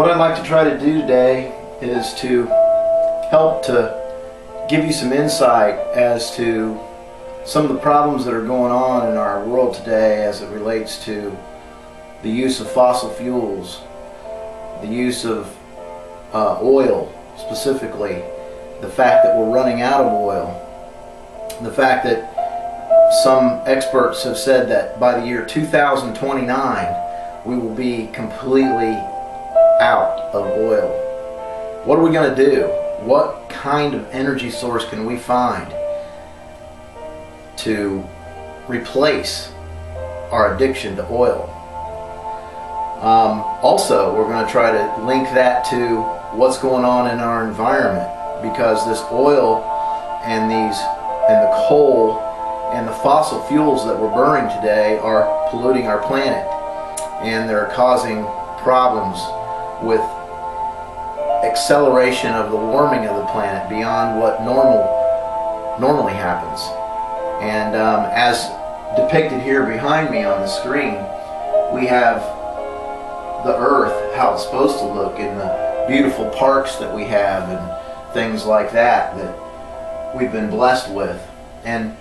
What I'd like to try to do today is to help to give you some insight as to some of the problems that are going on in our world today as it relates to the use of fossil fuels, the use of oil specifically, the fact that we're running out of oil, the fact that some experts have said that by the year 2029 we will be completely out of oil. What are we going to do? What kind of energy source can we find to replace our addiction to oil? Also, we're going to try to link that to what's going on in our environment, because this oil and the coal and the fossil fuels that we're burning today are polluting our planet, and they're causing problems with acceleration of the warming of the planet beyond what normally happens. And as depicted here behind me on the screen, we have the earth, how it's supposed to look, in the beautiful parks that we have and things like that that we've been blessed with. And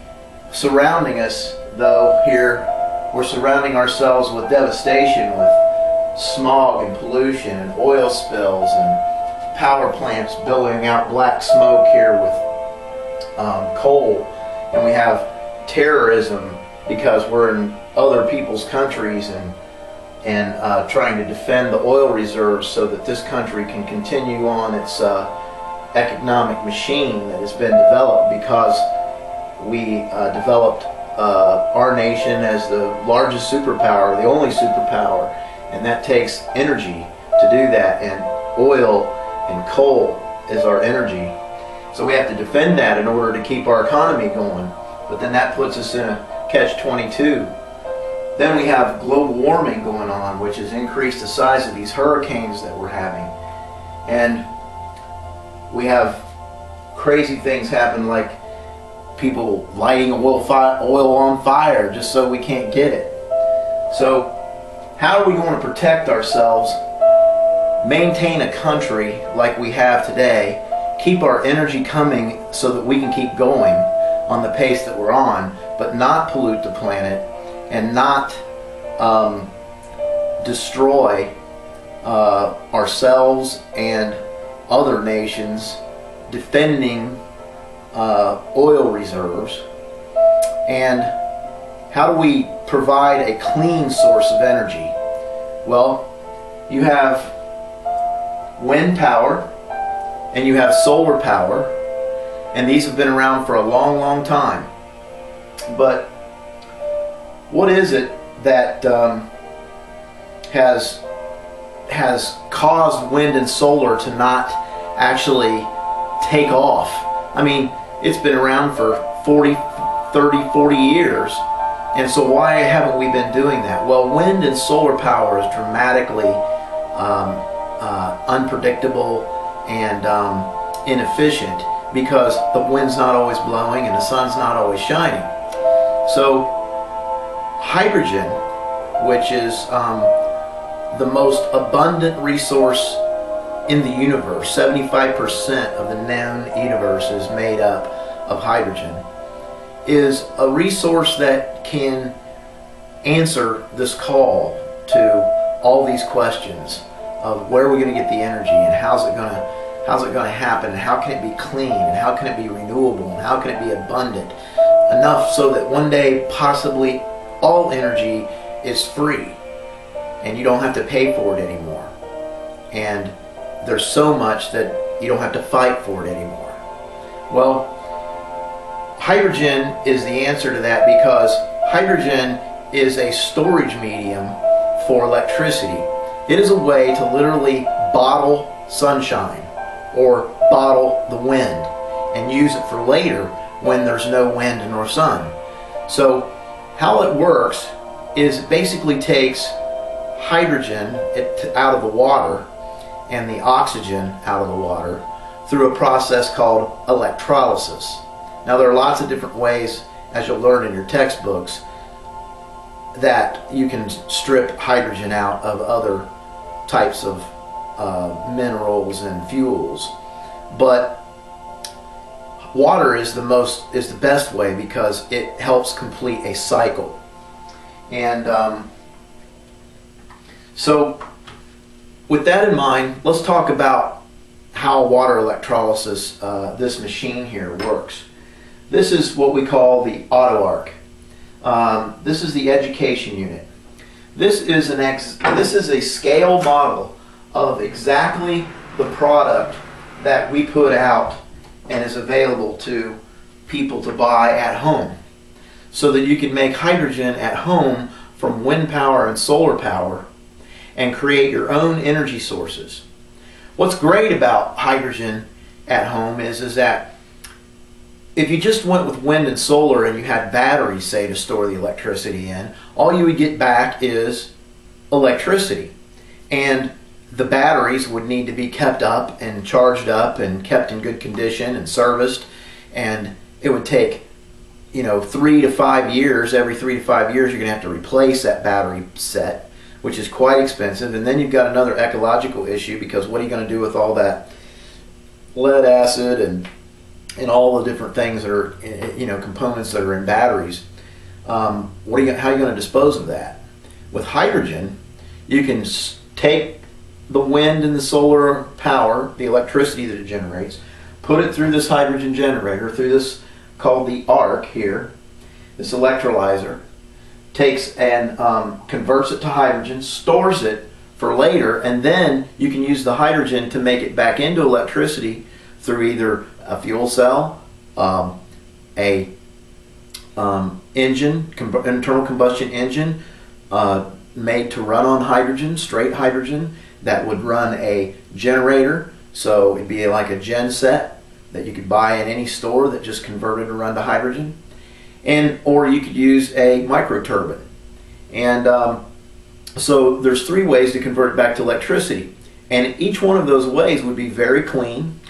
surrounding us, though, here we're surrounding ourselves with devastation, with smog and pollution and oil spills and power plants billowing out black smoke here with coal. And we have terrorism because we're in other people's countries and trying to defend the oil reserves so that this country can continue on its economic machine that has been developed, because we developed our nation as the largest superpower, the only superpower, and that takes energy to do that, and oil and coal is our energy. So we have to defend that in order to keep our economy going. But then that puts us in a catch-22. Then we have global warming going on, which has increased the size of these hurricanes that we're having. And we have crazy things happen, like people lighting oil on fire just so we can't get it. So how are we going to protect ourselves, maintain a country like we have today, keep our energy coming so that we can keep going on the pace that we're on, but not pollute the planet and not destroy ourselves and other nations defending oil reserves? And how do we provide a clean source of energy? Well, you have wind power and you have solar power, and these have been around for a long time. But what is it that has caused wind and solar to not actually take off? I mean, it's been around for 40 years, and so why haven't we been doing that? Well, wind and solar power is dramatically unpredictable and inefficient, because the wind's not always blowing and the sun's not always shining. So hydrogen, which is the most abundant resource in the universe, 75% of the known universe is made up of hydrogen, is a resource that can answer this call to all these questions of where are we going to get the energy, and how's it going to happen, and how can it be clean, and how can it be renewable, and how can it be abundant enough so that one day possibly all energy is free and you don't have to pay for it anymore, and there's so much that you don't have to fight for it anymore. Well, hydrogen is the answer to that, because hydrogen is a storage medium for electricity. It is a way to literally bottle sunshine or bottle the wind and use it for later when there's no wind nor sun. So how it works is it basically takes hydrogen out of the water and the oxygen out of the water through a process called electrolysis. Now, there are lots of different ways, as you'll learn in your textbooks, that you can strip hydrogen out of other types of minerals and fuels. But water is the best way because it helps complete a cycle. And so with that in mind, let's talk about how water electrolysis, this machine here, works. This is what we call the AutoARK. This is the education unit. This is a scale model of exactly the product that we put out and is available to people to buy at home, so that you can make hydrogen at home from wind power and solar power and create your own energy sources. What's great about hydrogen at home is that if you just went with wind and solar and you had batteries, say, to store the electricity in, all you would get back is electricity. And the batteries would need to be kept up and charged up and kept in good condition and serviced. And it would take, 3 to 5 years. Every 3 to 5 years you're going to have to replace that battery set, which is quite expensive. And then you've got another ecological issue, because what are you going to do with all that lead acid and all the different things that are, components that are in batteries? How are you going to dispose of that? With hydrogen, you can take the wind and the solar power, the electricity that it generates, put it through this hydrogen generator, through this called the ARK here, this electrolyzer, takes and converts it to hydrogen, stores it for later, and then you can use the hydrogen to make it back into electricity through either a fuel cell, a internal combustion engine made to run on hydrogen, straight hydrogen, that would run a generator. So it'd be like a gen set that you could buy in any store that just converted to run to hydrogen. Or you could use a micro turbine. And so there's 3 ways to convert it back to electricity. And each one of those ways would be very clean.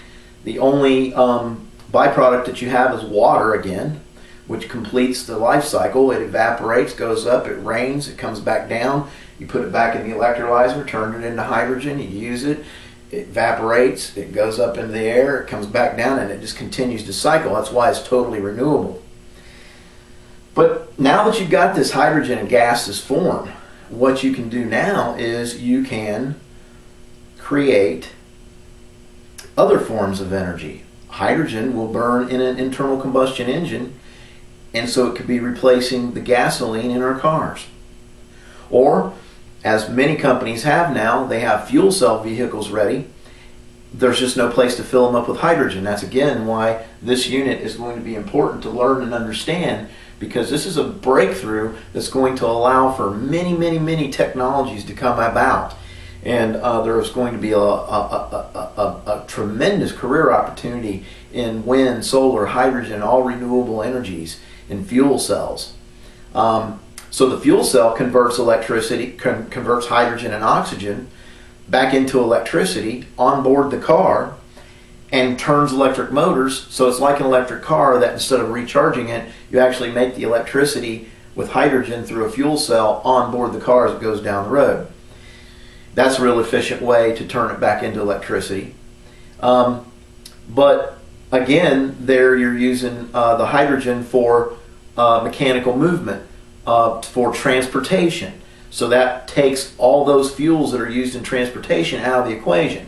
The only byproduct that you have is water again, which completes the life cycle. It evaporates, goes up, it rains, it comes back down. You put it back in the electrolyzer, turn it into hydrogen, you use it, it evaporates, it goes up into the air, it comes back down, and it just continues to cycle. That's why it's totally renewable. But now that you've got this hydrogen and gaseous form, what you can do now is you can create other forms of energy. Hydrogen will burn in an internal combustion engine, and so it could be replacing the gasoline in our cars. Or, as many companies have now, they have fuel cell vehicles ready. There's just no place to fill them up with hydrogen. That's again why this unit is going to be important to learn and understand, because this is a breakthrough that's going to allow for many, many, many technologies to come about. And there's going to be a tremendous career opportunity in wind, solar, hydrogen, all renewable energies, in fuel cells. So the fuel cell converts electricity, converts hydrogen and oxygen back into electricity on board the car, and turns electric motors. So it's like an electric car that instead of recharging it, you actually make the electricity with hydrogen through a fuel cell on board the car as it goes down the road. That's a real efficient way to turn it back into electricity. But again, there you're using the hydrogen for mechanical movement, for transportation. So that takes all those fuels that are used in transportation out of the equation.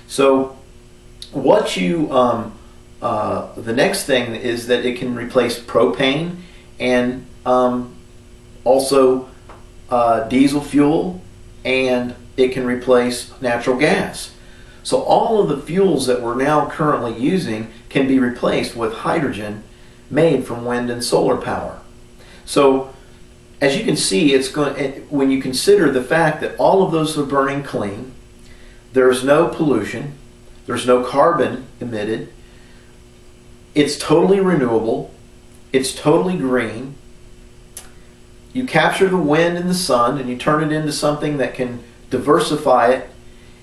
So what you, the next thing is that it can replace propane and also diesel fuel, and it can replace natural gas. So all of the fuels that we're now currently using can be replaced with hydrogen made from wind and solar power. So as you can see, it's going, when you consider the fact that all of those are burning clean, there's no pollution, there's no carbon emitted, it's totally renewable, it's totally green. You capture the wind and the sun and you turn it into something that can diversify it,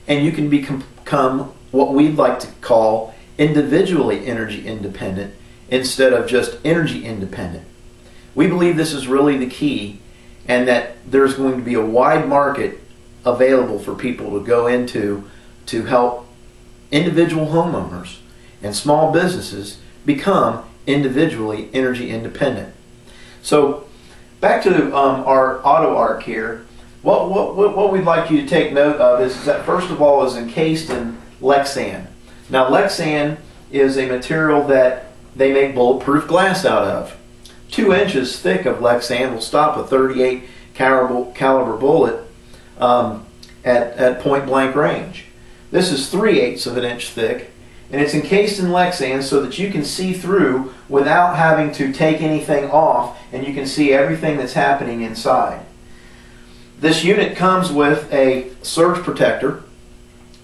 and you can become what we'd like to call individually energy independent instead of just energy independent. We believe this is really the key, and that there's going to be a wide market available for people to go into to help individual homeowners and small businesses become individually energy independent. So back to our AutoARK here. What we'd like you to take note of is that first of all is encased in Lexan. Now Lexan is a material that they make bulletproof glass out of. 2 inches thick of Lexan will stop a 38 caliber bullet at point blank range. This is 3/8 of an inch thick, and it's encased in Lexan so that you can see through without having to take anything off, and you can see everything that's happening inside. This unit comes with a surge protector,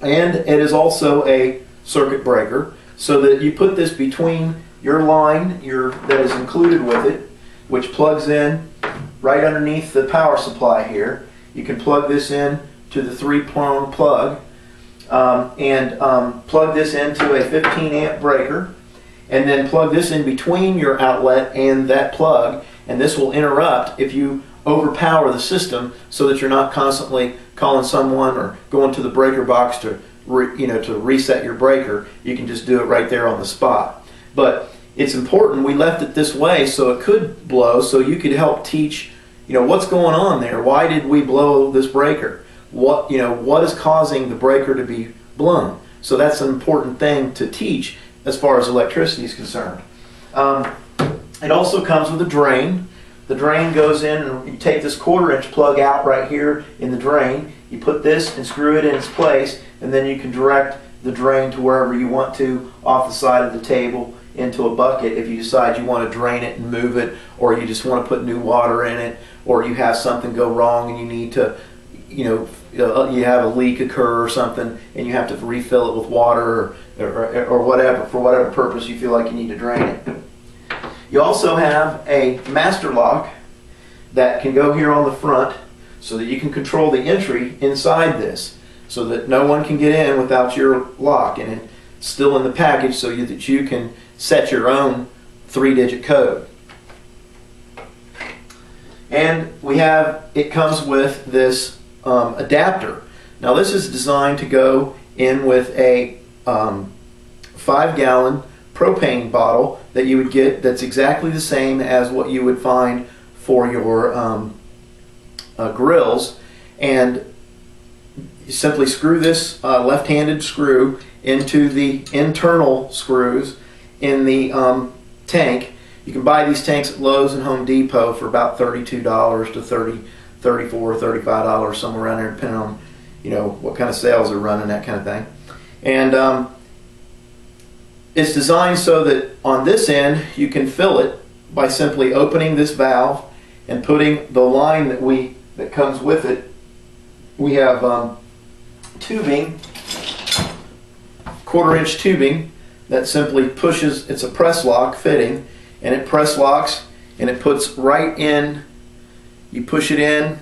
and it is also a circuit breaker, so that you put this between your line that is included with it, which plugs in right underneath the power supply here. You can plug this in to the 3-prong plug and plug this into a 15 amp breaker, and then plug this in between your outlet and that plug, and this will interrupt if you overpower the system, so that you're not constantly calling someone or going to the breaker box to reset your breaker. You can just do it right there on the spot. But it's important we left it this way so it could blow, so you could help teach what's going on there. Why did we blow this breaker? What is causing the breaker to be blown? So that's an important thing to teach as far as electricity is concerned. It also comes with a drain. The drain goes in, and you take this 1/4 inch plug out right here in the drain. You put this and screw it in its place, and then you can direct the drain to wherever you want to off the side of the table into a bucket if you decide you want to drain it and move it, or you just want to put new water in it, or you have something go wrong and you need to, you have a leak occur or something and you have to refill it with water or whatever, for whatever purpose you feel like you need to drain it. You also have a master lock that can go here on the front so that you can control the entry inside this, so that no one can get in without your lock, and it's still in the package so that you can set your own 3-digit code. And it comes with this adapter. Now this is designed to go in with a 5-gallon propane bottle that you would get, that's exactly the same as what you would find for your grills, and you simply screw this left-handed screw into the internal screws in the tank. You can buy these tanks at Lowe's and Home Depot for about $32 to $34, $35, somewhere around there, depending on what kind of sales are running, that kind of thing. And it's designed so that on this end you can fill it by simply opening this valve and putting the line that comes with it. We have tubing, 1/4 inch tubing that simply pushes. It's a press lock fitting, and it press locks and it puts right in. You push it in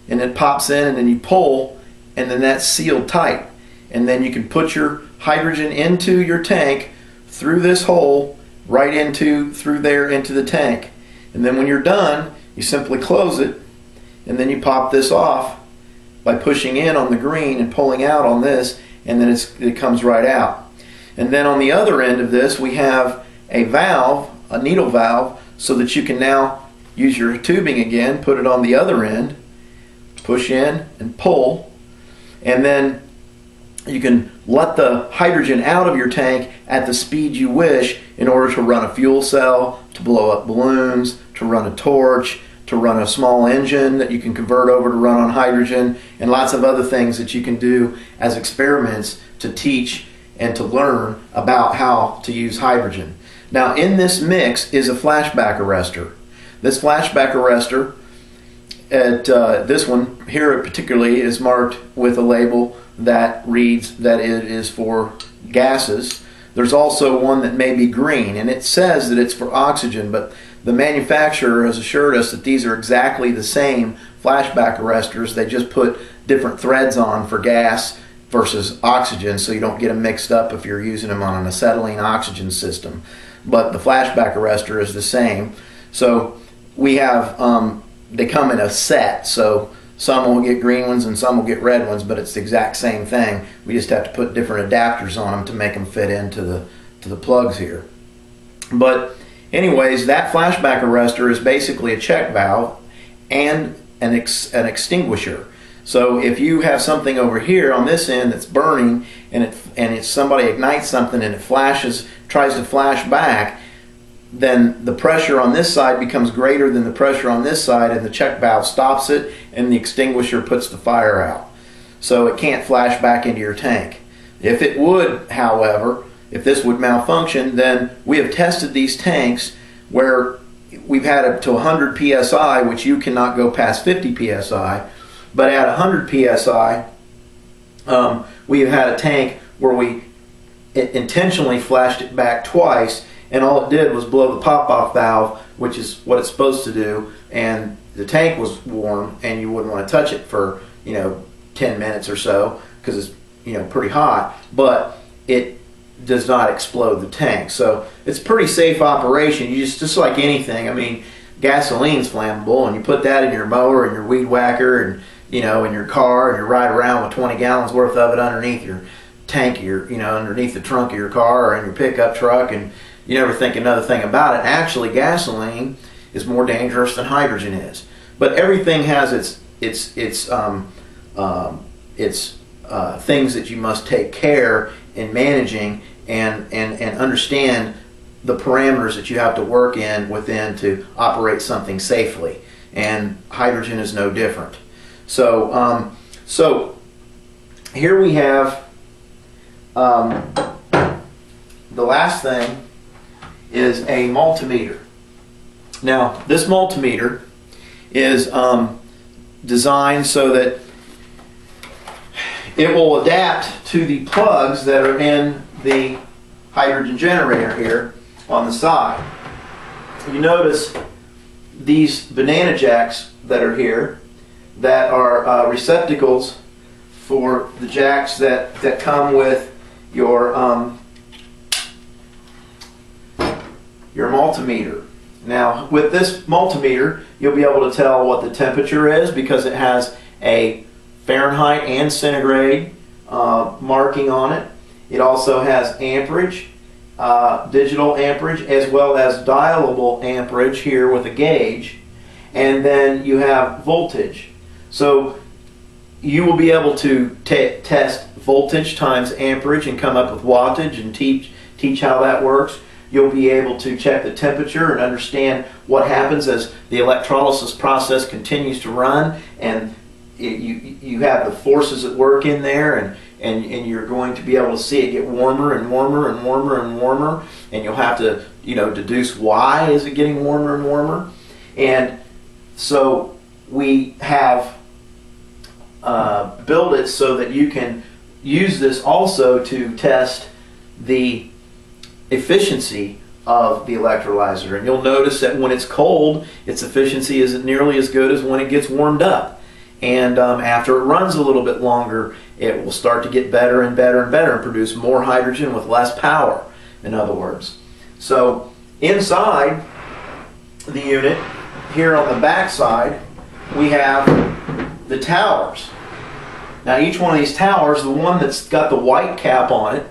and it pops in, and then you pull, and then that's sealed tight, and then you can put your hydrogen into your tank through this hole right through there into the tank, and then when you're done you simply close it, and then you pop this off by pushing in on the green and pulling out on this, and then it comes right out. And then on the other end of this we have a valve, a needle valve, so that you can now use your tubing again, put it on the other end, push in and pull, and then you can let the hydrogen out of your tank at the speed you wish in order to run a fuel cell, to blow up balloons, to run a torch, to run a small engine that you can convert over to run on hydrogen, and lots of other things that you can do as experiments to teach and to learn about how to use hydrogen. Now in this mix is a flashback arrestor. This flashback arrestor, this one here particularly, is marked with a label that reads that it is for gases. There's also one that may be green, and it says that it's for oxygen, but the manufacturer has assured us that these are exactly the same flashback arrestors. They just put different threads on for gas versus oxygen, so you don't get them mixed up if you're using them on an acetylene oxygen system. But the flashback arrestor is the same. So we have, they come in a set, so Some will get green ones and some will get red ones, but it's the exact same thing. We just have to put different adapters on them to make them fit into the plugs here. But anyways, that flashback arrestor is basically a check valve and an extinguisher. So if you have something over here on this end that's burning, and somebody ignites something and it tries to flash back, then the pressure on this side becomes greater than the pressure on this side, and the check valve stops it, and the extinguisher puts the fire out. So it can't flash back into your tank. If it would, however, if this would malfunction, then we have tested these tanks where we've had up to 100 psi, which you cannot go past 50 psi. But at 100 psi, we have had a tank where we intentionally flashed it back twice, and all it did was blow the pop-off valve, which is what it's supposed to do, and the tank was warm, and you wouldn't want to touch it for 10 minutes or so because it's pretty hot, but it does not explode the tank. So it's a pretty safe operation. You just like anything. I mean, gasoline's flammable, and you put that in your mower and your weed whacker and in your car, and you ride around with 20 gallons worth of it underneath your tank, underneath the trunk of your car or in your pickup truck, and you never think another thing about it. Actually, gasoline is more dangerous than hydrogen is. But everything has its things that you must take care in managing and understand the parameters that you have to work within to operate something safely. And hydrogen is no different. So, here we have the last thing is a multimeter. Now, this multimeter is designed so that it will adapt to the plugs that are in the hydrogen generator here on the side. You notice these banana jacks that are here that are receptacles for the jacks that come with your multimeter. Now, with this multimeter, you'll be able to tell what the temperature is because it has a Fahrenheit and centigrade marking on it. It also has amperage, digital amperage, as well as dialable amperage here with a gauge. And then you have voltage. So you will be able to test voltage times amperage and come up with wattage and teach how that works. You'll be able to check the temperature and understand what happens as the electrolysis process continues to run, and you have the forces at work in there, and you're going to be able to see it get warmer and warmer and warmer and warmer, and you'll have to deduce why is it getting warmer and warmer. And so we have built it so that you can use this also to test the efficiency of the electrolyzer. And you'll notice that when it's cold, its efficiency isn't nearly as good as when it gets warmed up. And after it runs a little bit longer, it will start to get better and better and better and produce more hydrogen with less power, in other words. So inside the unit, here on the back side, we have the towers. Now, each one of these towers, the one that's got the white cap on it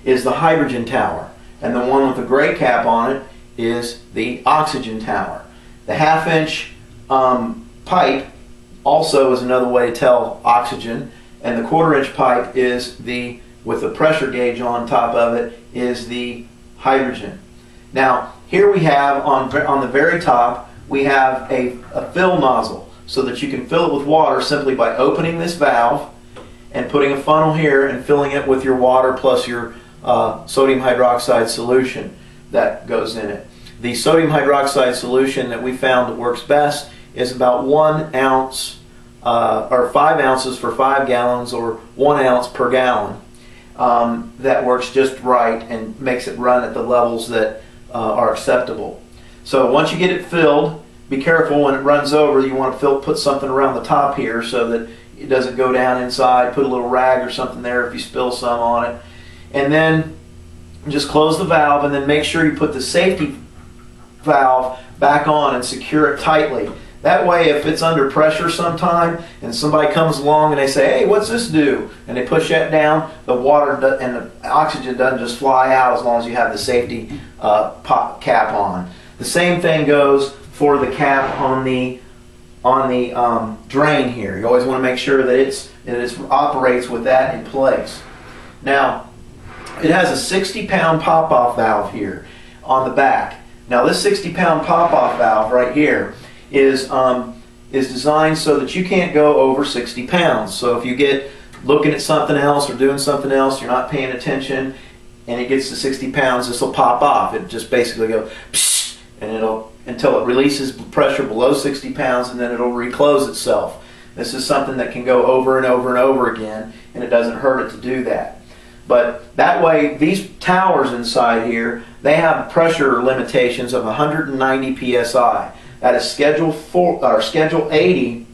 is the hydrogen tower, and the one with the gray cap on it is the oxygen tower. The half-inch pipe also is another way to tell oxygen, and the quarter-inch pipe is with the pressure gauge on top of it, is the hydrogen. Now, here we have on the very top, we have a fill nozzle so that you can fill it with water simply by opening this valve and putting a funnel here and filling it with your water plus your sodium hydroxide solution that goes in it. The sodium hydroxide solution that we found that works best is about 1 ounce or 5 ounces for 5 gallons, or 1 ounce per gallon. That works just right and makes it run at the levels that are acceptable. So once you get it filled, be careful when it runs over. You want to put something around the top here so that it doesn't go down inside. Put a little rag or something there if you spill some on it. And then just close the valve, and then make sure you put the safety valve back on and secure it tightly. That way, if it's under pressure sometime and somebody comes along and they say, hey, what's this do? And they push that down, the water and the oxygen doesn't just fly out as long as you have the safety cap on. The same thing goes for the cap on the drain here. You always want to make sure that it operates with that in place. Now, it has a 60-pound pop-off valve here on the back. Now, this 60-pound pop-off valve right here is designed so that you can't go over 60 pounds. So if you get looking at something else or doing something else, you're not paying attention, and it gets to 60 pounds, this will pop off. It just basically goes psh, and it'll until it releases pressure below 60 pounds, and then it'll reclose itself. This is something that can go over and over and over again, and it doesn't hurt it to do that. But that way, these towers inside here, they have pressure limitations of 190 psi. That is Schedule 80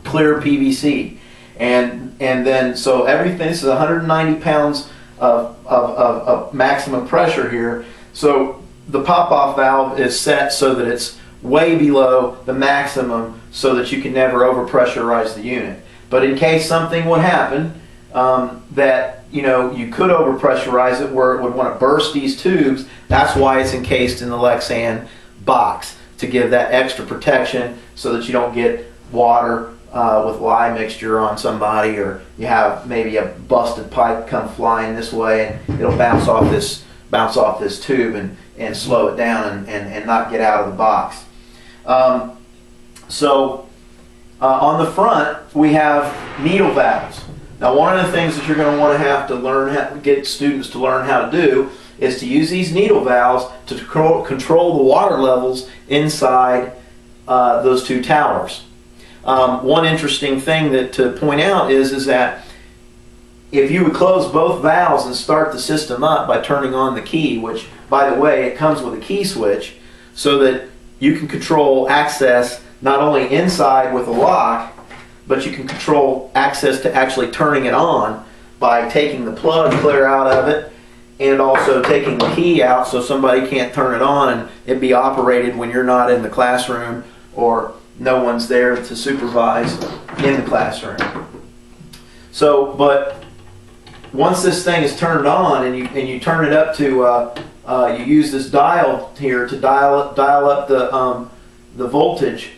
clear PVC, and then so everything. This is 190 pounds of maximum pressure here. So the pop-off valve is set so that it's way below the maximum, so that you can never overpressurize the unit. But in case something would happen that you could overpressurize it, where it would want to burst these tubes, that's why it's encased in the Lexan box, to give that extra protection so that you don't get water with lye mixture on somebody, or you have maybe a busted pipe come flying this way and it'll bounce off this tube and slow it down and not get out of the box. On the front we have needle valves. Now, one of the things that you're going to want to have to learn how to get students to learn how to do is to use these needle valves to control the water levels inside those two towers. One interesting thing to point out is that if you would close both valves and start the system up by turning on the key, which, by the way, it comes with a key switch, so that you can control access not only inside with a lock, but you can control access to actually turning it on by taking the plug clear out of it, and also taking the key out so somebody can't turn it on and it be operated when you're not in the classroom or no one's there to supervise in the classroom. So, but once this thing is turned on and you turn it up to, you use this dial here to dial up the voltage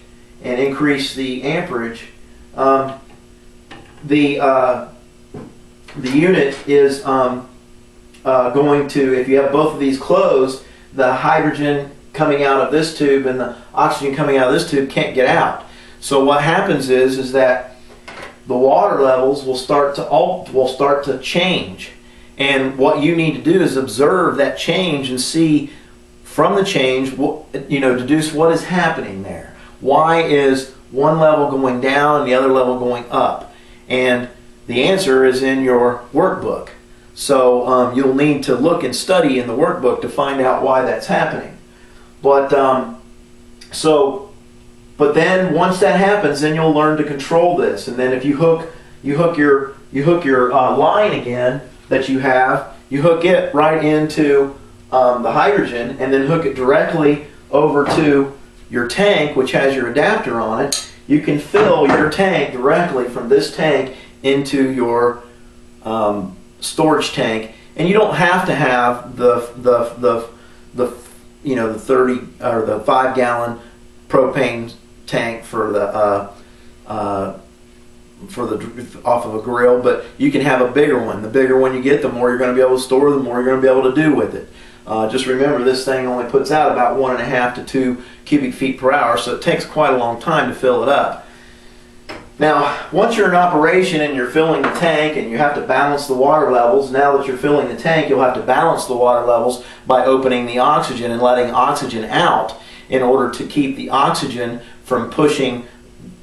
and increase the amperage. The unit is going to, if you have both of these closed, the hydrogen coming out of this tube and the oxygen coming out of this tube can't get out. So what happens is that the water levels will start to change, and what you need to do is observe that change and see from the change, deduce what is happening there. Why is one level going down and the other level going up? And the answer is in your workbook. So you'll need to look and study in the workbook to find out why that's happening. But but then once that happens, then you'll learn to control this. And then if you hook your line again that you have, you hook it right into the hydrogen, and then hook it directly over to your tank, which has your adapter on it. You can fill your tank directly from this tank into your storage tank, and you don't have to have the 30 or the 5-gallon propane tank for the off of a grill, but you can have a bigger one. The bigger one you get, the more you're going to be able to store, the more you're going to be able to do with it. Just remember, this thing only puts out about 1.5 to 2 cubic feet per hour, so it takes quite a long time to fill it up. Now, once you're in operation and you're filling the tank and you have to balance the water levels, now that you're filling the tank, you'll have to balance the water levels by opening the oxygen and letting oxygen out in order to keep the oxygen from pushing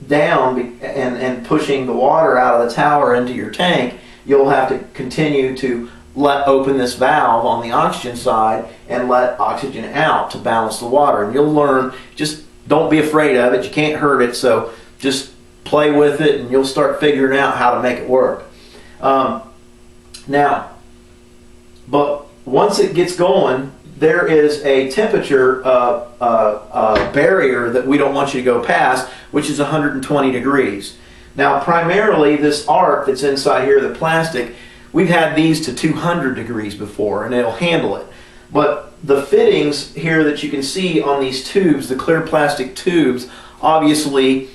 down and pushing the water out of the tower into your tank. You'll have to continue to open this valve on the oxygen side and let oxygen out to balance the water. And you'll learn, just don't be afraid of it. You can't hurt it, so just play with it and you'll start figuring out how to make it work. Now, but once it gets going, there is a temperature barrier that we don't want you to go past, which is 120 degrees. Now, primarily, this ARK that's inside here, the plastic, we've had these to 200 degrees before, and it'll handle it. But the fittings here that you can see on these tubes, the clear plastic tubes, obviously,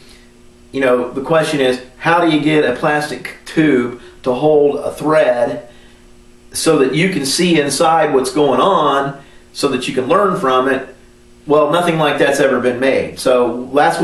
you know, the question is, how do you get a plastic tube to hold a thread so that you can see inside what's going on, so that you can learn from it? Well, nothing like that's ever been made. So that's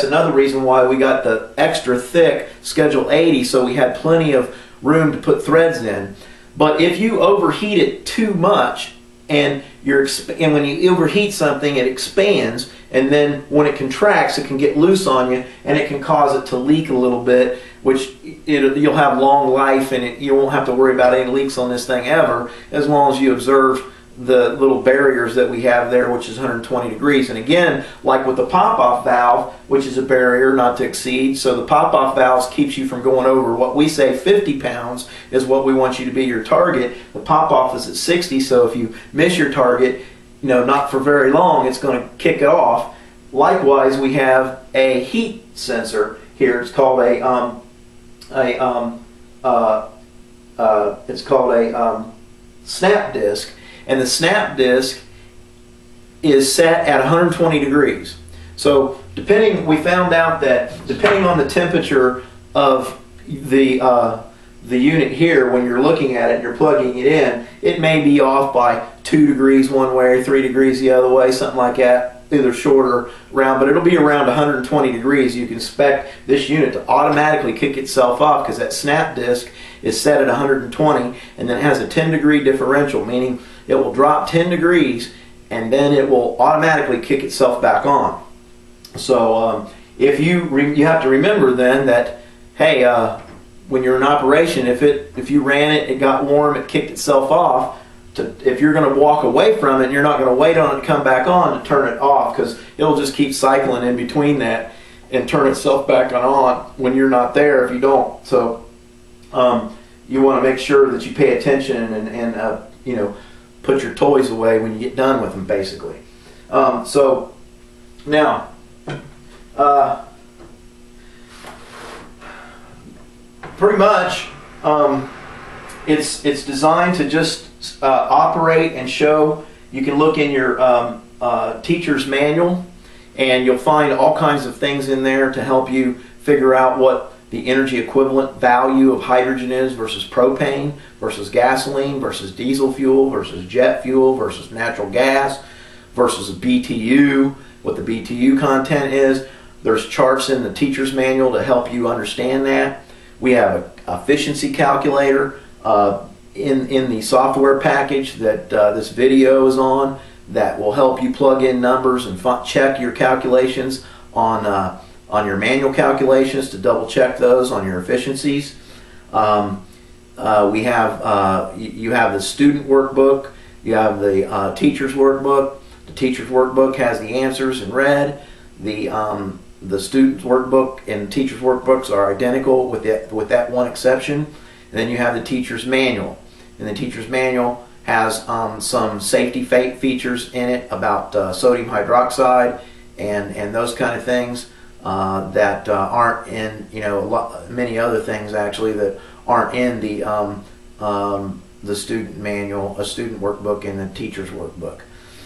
another reason why we got the extra thick Schedule 80, so we had plenty of room to put threads in. But if you overheat it too much, and when you overheat something, it expands, and then when it contracts, it can get loose on you, and it can cause it to leak a little bit, which you'll have long life, and you won't have to worry about any leaks on this thing ever, as long as you observe the little barriers that we have there, which is 120 degrees. And again, like with the pop-off valve, which is a barrier not to exceed, so the pop-off valves keeps you from going over what we say 50 pounds is what we want you to be your target. The pop-off is at 60, so if you miss your target, you know, not for very long, it's going to kick it off. Likewise, we have a heat sensor here. It's called a snap disc. And the snap disc is set at 120 degrees. So we found out that depending on the temperature of the unit here, when you're looking at it and you're plugging it in, it may be off by 2 degrees one way, 3 degrees the other way, something like that, either short or round, but it'll be around 120 degrees. You can expect this unit to automatically kick itself off because that snap disc is set at 120, and then it has a 10-degree differential, meaning it will drop 10 degrees and then it will automatically kick itself back on. So if you have to remember then that, hey, when you're in operation, if you ran it, it got warm, it kicked itself off, if you're going to walk away from it, you're not going to wait on it to come back on to turn it off, because it'll just keep cycling in between that and turn itself back on when you're not there if you don't. So you want to make sure that you pay attention and you know, put your toys away when you get done with them, basically. So now, pretty much, it's designed to just operate and show. You can look in your teacher's manual, and you'll find all kinds of things in there to help you figure out what the energy equivalent value of hydrogen is versus propane versus gasoline versus diesel fuel versus jet fuel versus natural gas versus a BTU, what the BTU content is. There's charts in the teacher's manual to help you understand that. We have an efficiency calculator in the software package that this video is on that will help you plug in numbers and check your calculations on your manual calculations to double check those on your efficiencies. You have the student workbook, you have the teacher's workbook. The teacher's workbook has the answers in red. The student's workbook and teacher's workbooks are identical with that one exception. And then you have the teacher's manual. And the teacher's manual has some safety features in it about sodium hydroxide and those kind of things that aren't in, you know, many other things actually that aren't in the student manual, a student workbook, and the teacher's workbook.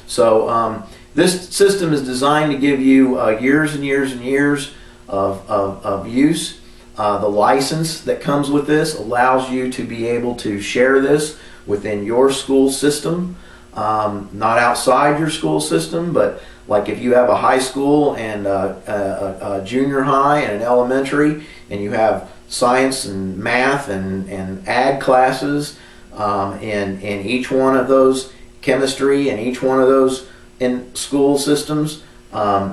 So this system is designed to give you years and years and years of use. The license that comes with this allows you to be able to share this within your school system, not outside your school system, but like if you have a high school and a junior high and an elementary, and you have science and math and ag classes in each one of those, chemistry and each one of those in school systems,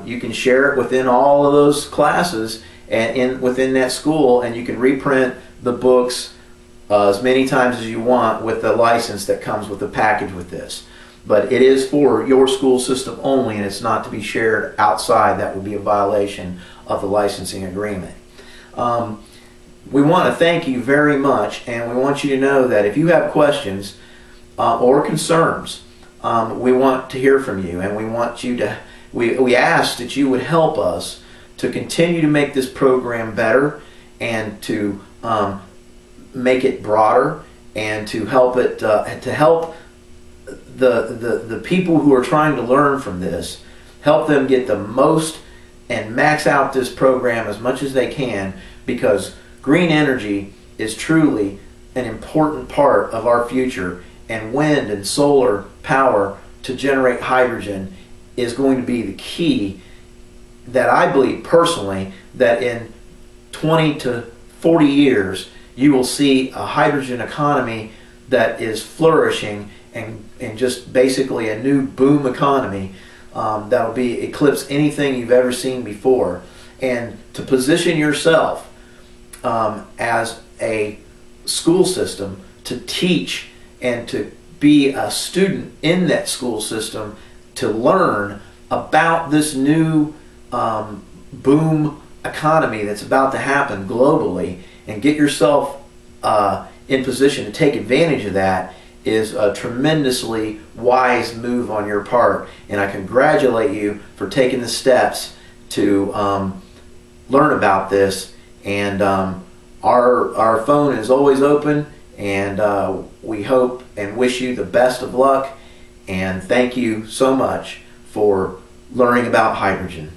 you can share it within all of those classes and within that school, and you can reprint the books as many times as you want with the license that comes with the package with this. But it is for your school system only, and it's not to be shared outside. That would be a violation of the licensing agreement. We want to thank you very much, and we want you to know that if you have questions or concerns, we want to hear from you, and we want you to, we ask that you would help us to continue to make this program better, and to make it broader, and to help it, to help the people who are trying to learn from this, help them get the most and max out this program as much as they can, because green energy is truly an important part of our future, and wind and solar power to generate hydrogen is going to be the key. That I believe personally that in 20 to 40 years you will see a hydrogen economy that is flourishing, and just basically a new boom economy that will be eclipse anything you've ever seen before. And to position yourself as a school system to teach and to be a student in that school system, to learn about this new boom economy that's about to happen globally, and get yourself in position to take advantage of that, is a tremendously wise move on your part. And I congratulate you for taking the steps to learn about this. And our phone is always open, and we hope and wish you the best of luck, and thank you so much for learning about hydrogen.